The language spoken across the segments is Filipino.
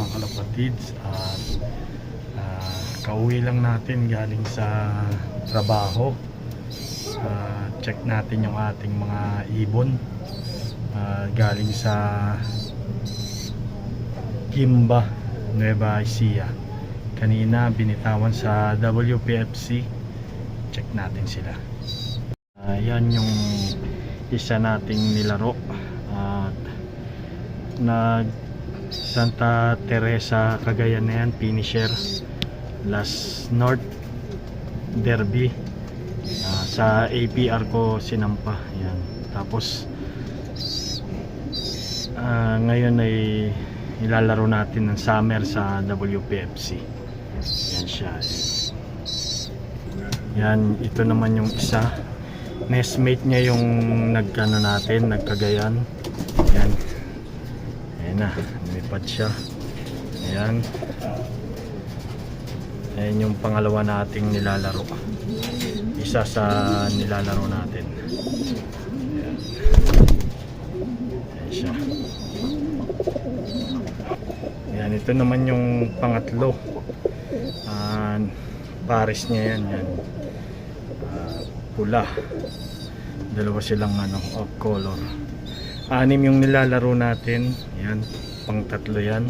mga kalapatids at kauwi lang natin galing sa trabaho. Check natin yung ating mga ibon galing sa Gimba, Nueva Ecija. Kanina binitawan sa WPFC. Check natin sila. Yan yung isa nating nilaro at nag Santa Teresa Cagayan na yan, finisher last North Derby. Sa APR ko sinampa yan. Tapos ngayon ay ilalaro natin ng summer sa WPFC. Yan siya. Yan, ito naman yung isa. Nestmate niya yung nagkano natin, nagkagayan. Yan. Ayan na, lumipad siya. Ayan. Ayan yung pangalawa nating nilalaro. Isa sa nilalaro natin. Ayan. Ayan siya. Ayan, ito naman yung pangatlo. Pares niya yan. Yan. Pula. Dalawa silang off color. 6 yung nilalaro natin. Yan, pang tatlo yan.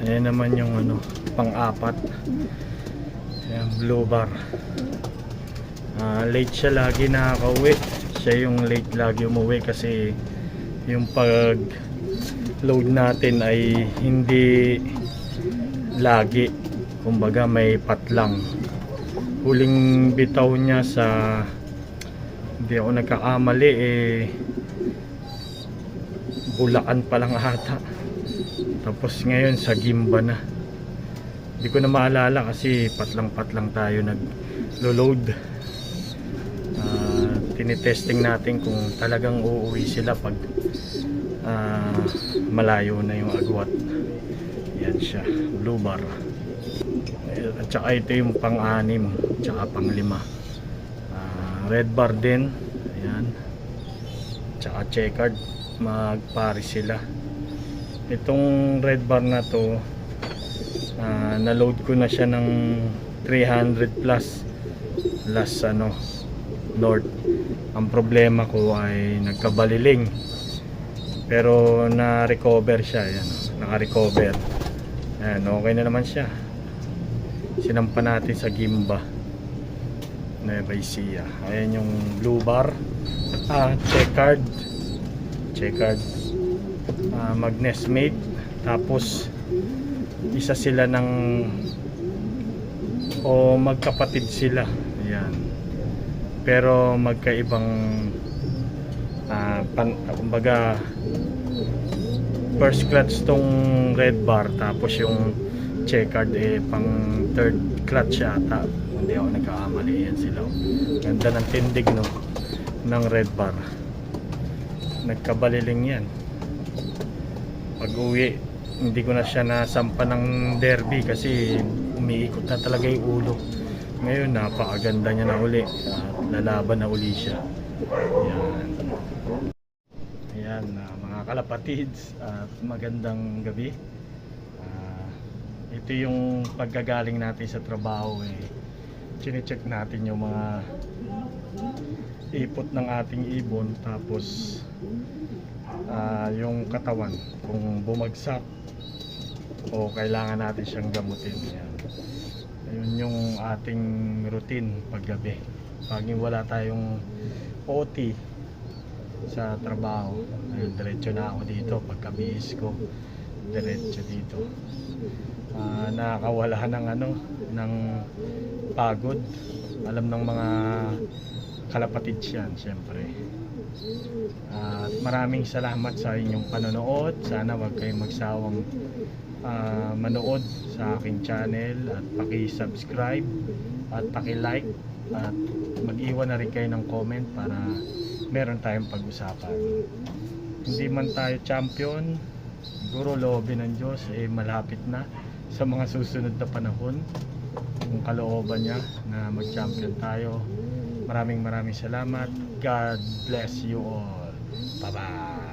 Ayan naman yung pang-apat. Ayan, blue bar. Late siya lagi nakaka-uwi. Siya yung late lagi umuwi kasi yung pag load natin ay hindi lagi. Kumbaga may patlang. Huling bitaw niya sa, hindi ako nagkakamali, Bulacan pa lang ata. Tapos ngayon sa Gimba na. Hindi ko na maalala kasi patlang-patlang tayo nag-load. Tinitesting natin kung talagang uuwi sila pag malayo na yung agwat. Yan siya, blue bar. At saka ito yung pang-6 tsaka pang-5. Red bar din. Ayan. Tsaka checkered. Magpari sila. Itong red bar na to, na-load ko na siya ng 300 plus last North. Ang problema ko ay nagkabaliling. Pero na-recover siya. Ayan, naka-recover. Ayan, okay na naman siya. Sinampa natin sa Gimba, Nueva Ecija. Ayan yung blue bar. Checkered. Mag-nestmate. Tapos isa sila ng magkapatid sila. Ayan. Pero magkaibang kumbaga first clutch tong red bar, tapos yung checkered pang third clutch yata. Hindi ako nagkakamali. Yan sila. Ganda ng tindig ng red bar. Nagkabaliling yan. Pag uwi, hindi ko na siya nasampa ng derby kasi umiikot na talaga yung ulo. Ngayon napakaganda niya na uli at lalaban na uli siya. Ayan, mga kalapatids at magandang gabi. Ito yung paggagaling natin sa trabaho. Chine-check natin yung mga ipot ng ating ibon, tapos yung katawan kung bumagsak o kailangan natin siyang gamutin. Yan. Ayun yung ating routine paggabi pag wala tayong OT sa trabaho. Ayun, diretso na ako dito. Pagkabihis ko, diretso dito. Nakakawala ng pagod. Alam ng mga kalapatid yan, syempre. At maraming salamat sa inyong panonood. Sana wag kayong magsawang manood sa aking channel at paki-subscribe at paki-like at mag-iwan na rin kayo ng comment para meron tayong pag-usapan. Hindi man tayo champion, siguro loobin ng Diyos malapit na sa mga susunod na panahon, kung kalooban niya na mag-champion tayo. Maraming salamat. God bless you all. Bye bye.